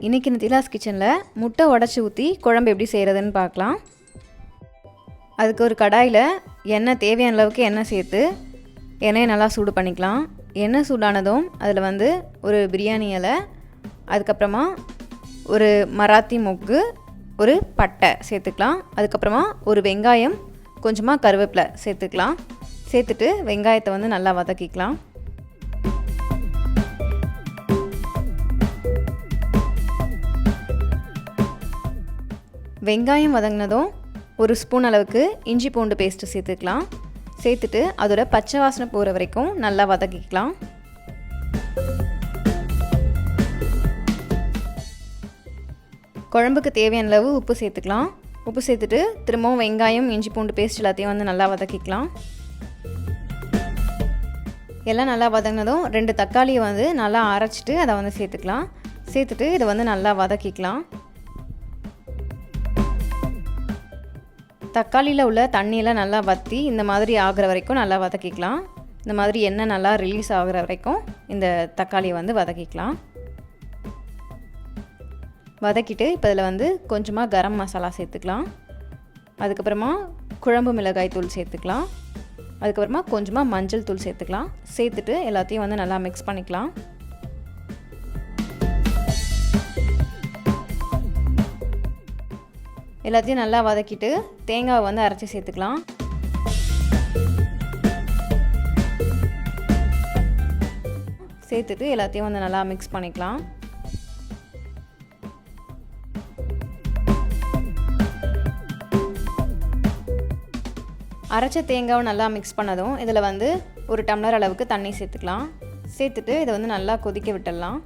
இன்றைக்கி நித்திலாஸ் கிச்சனில் முட்டை உடச்சி ஊற்றி குழம்பு எப்படி செய்கிறதுன்னு பார்க்கலாம். அதுக்கு ஒரு கடாயில் எண்ணெய் தேவையான அளவுக்கு எண்ணெய் சேர்த்து எண்ணெயை நல்லா சூடு பண்ணிக்கலாம். எண்ணெய் சூடானதும் அதில் ஒரு பிரியாணி இலை, அதுக்கப்புறமா ஒரு மராத்தி மொக்கு, ஒரு பட்டை சேர்த்துக்கலாம். அதுக்கப்புறமா ஒரு வெங்காயம், கொஞ்சமாக கருவேப்பிலை சேர்த்துக்கலாம். சேர்த்துட்டு வெங்காயத்தை நல்லா வதக்கிக்கலாம். வெங்காயம் வதங்கினதும் ஒரு ஸ்பூன் அளவுக்கு இஞ்சி பூண்டு பேஸ்ட்டு சேர்த்துக்கலாம். சேர்த்துட்டு அதோட பச்சை வாசனை போகிற வரைக்கும் நல்லா வதக்கிக்கலாம். குழம்புக்கு தேவையான அளவு உப்பு சேர்த்துக்கலாம். உப்பு சேர்த்துட்டு திரும்பவும் வெங்காயம் இஞ்சி பூண்டு பேஸ்ட் எல்லாத்தையும் நல்லா வதக்கிக்கலாம். எல்லாம் நல்லா வதங்கினதும் 2 தக்காளியை நல்லா அரைச்சிட்டு அதை சேர்த்துக்கலாம். சேர்த்துட்டு இதை நல்லா வதக்கிக்கலாம். தக்காளியில் உள்ள தண்ணியெல்லாம் நல்லா வற்றி இந்த மாதிரி ஆகிற வரைக்கும் நல்லா வதக்கிக்கலாம். இந்த மாதிரி எண்ணெய் நல்லா ரிலீஸ் ஆகிற வரைக்கும் இந்த தக்காளியை வதக்கிக்கலாம். வதக்கிட்டு இப்போ இதில் கொஞ்சமாக கரம் மசாலா சேர்த்துக்கலாம். அதுக்கப்புறமா குழம்பு மிளகாய் தூள் சேர்த்துக்கலாம். அதுக்கப்புறமா கொஞ்சமாக மஞ்சள் தூள் சேர்த்துக்கலாம். சேர்த்துட்டு எல்லாத்தையும் நல்லா மிக்ஸ் பண்ணிக்கலாம். எல்லாத்தையும் நல்லா வதக்கிட்டு தேங்காவை அரைச்சி சேர்த்துக்கலாம். சேர்த்துட்டு எல்லாத்தையும் நல்லா மிக்ஸ் பண்ணிக்கலாம். அரைச்ச தேங்காவை நல்லா மிக்ஸ் பண்ணதும் இதில் 1 டம்ளர் அளவுக்கு தண்ணி சேர்த்துக்கலாம். சேர்த்துட்டு இதை நல்லா கொதிக்க விட்டுடலாம்.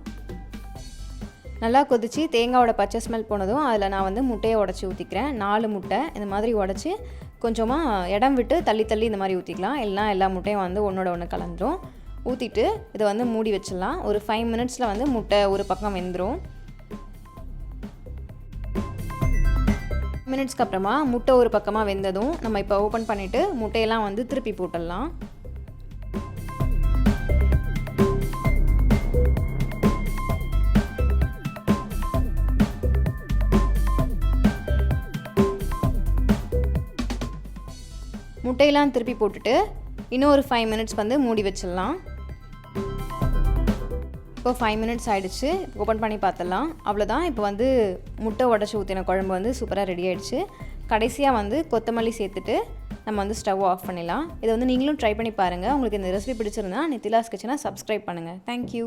நல்லா கொதித்து தேங்காயோட பச்சை ஸ்மெல் போனதும் அதில் நான் முட்டையை உடச்சி ஊற்றிக்கிறேன். 4 முட்டை இந்த மாதிரி உடச்சி கொஞ்சமாக இடம் விட்டு தள்ளி தள்ளி இந்த மாதிரி ஊற்றிக்கலாம். இல்லைனா எல்லா முட்டையும் ஒன்றோட ஒன்று கலந்துரும். ஊற்றிட்டு இதை மூடி வச்சிடலாம். ஒரு 5 மினிட்ஸில் முட்டை ஒரு பக்கம் வெந்துடும். மினிட்ஸ்க்கு அப்புறமா முட்டை ஒரு பக்கமாக வெந்ததும் நம்ம இப்போ ஓப்பன் பண்ணிவிட்டு முட்டையெல்லாம் திருப்பி போட்டுடலாம். முட்டையெல்லாம் திருப்பி போட்டுட்டு இன்னும் ஒரு 5 மினிட்ஸ் மூடி வச்சிடலாம். இப்போ 5 மினிட்ஸ் ஆகிடுச்சு. ஓப்பன் பண்ணி பார்த்துடலாம். அவ்வளோதான். இப்போ முட்டை உடச்சி ஊற்றின குழம்பு சூப்பராக ரெடி ஆகிடுச்சு. கடைசியாக கொத்தமல்லி சேர்த்துட்டு நம்ம ஸ்டவ் ஆஃப் பண்ணிடலாம். இதை நீங்களும் ட்ரை பண்ணி பாருங்கள். உங்களுக்கு இந்த ரெசிபி பிடிச்சிருந்தா நித்திலாஸ் கிச்சனை சப்ஸ்கிரைப் பண்ணுங்கள். தேங்க்யூ.